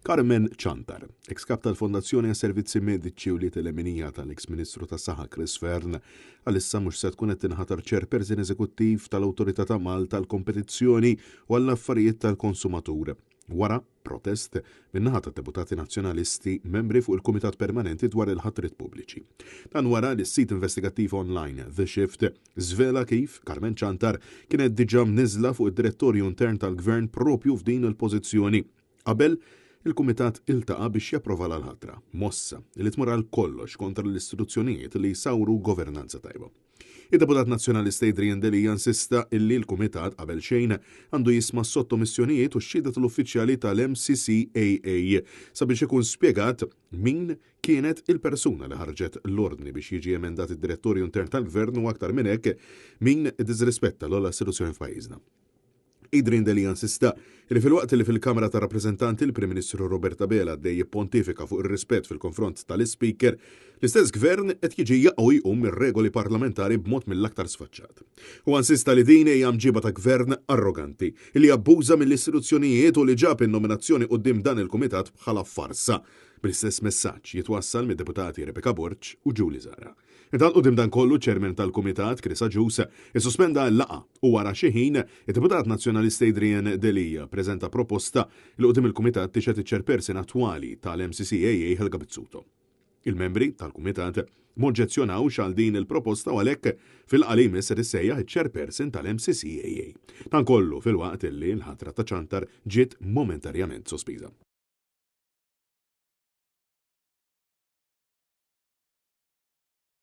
Carmen Ċantar, ex-kap tal-Fondazzjoni għas Servizzi Mediċi u li Telemenija tal-ex-Ministru tas-Saħħa Chris Fern, għalissa mhux se tkun qed tinħatar chairperson eżekuttiv tal-Awtorità ta' Malta tal-Kompetizzjoni u għall-Affarijiet tal-Konsumatur. Wara protest min-naħa tat-Deputati Nazzjonalisti membri fuq il-Kumitat Permanenti dwar il-ħatrit pubbliċi. Dan wara li s-sit investigattiv online The Shift żvela kif Carmen Ċantar kienet diġà mniżla fuq id-Direttorju Intern tal-Gvern propju f'din il-pożizzjoni qabel il-Kumitat iltaqa' biex japprova l-ħatra, mossa li tmur għal kollox kontra l-istituzzjonijiet li jsawru governanza tajba. Il-Deputat Nazzjonalista Adrian Delija insista illi l-Kumitat qabel xejn għandu jisma' sottomissjonijiet u x-xhieda tal-uffiċjali tal-MCCAA sabiex ikun spjegat min kienet il-persuna li ħarġet l-ordni biex jiġi emendat id-Direttorju Intern tal-Gvern u aktar minn hekk min disrispetta l-ogħla istituzzjoni f'pajjiżna. Adrian Delija insista li fil-waqt li fil-Kamra ta' Rappreżentanti il-Prim Ministru Roberta Bela dej jippontifika fuq ir-rispett fil-konfront tal-Speaker, l-istess gvern qed jiġi jaqgħu jqum ir-regoli parlamentari b'mod mill-aktar sfaċċat. U insista li din hija mġiba ta' gvern arroganti li abbuża mill-istituzzjonijiet u li ġab in-nominazzjoni quddiem dan il-Kumitat bħala farsa. Bl-istess messaġġ jitwassal mid-deputati Rebecca Borġ u Julie Zara. Intant quddiem dan kollu ċermen tal-Kumitat Chris Agius issospenda l-laqa u wara xi ħin id-Deputat Nazzjonalista Adrian Delija preżenta proposta li quddiem il-Kumitat tixgħet iċ-chairperson attwali tal-MCCAA Helga Bizzuto. Il-membri tal-Kumitat moġġezzjonawx għal din il-proposta u għalhekk fil-qalim se tissejjaħ iċ-chairperson tal-MCCAA. Dan kollu fil-waqt li l-ħatra ta' Ċantar ġiet momentarjament sospiża.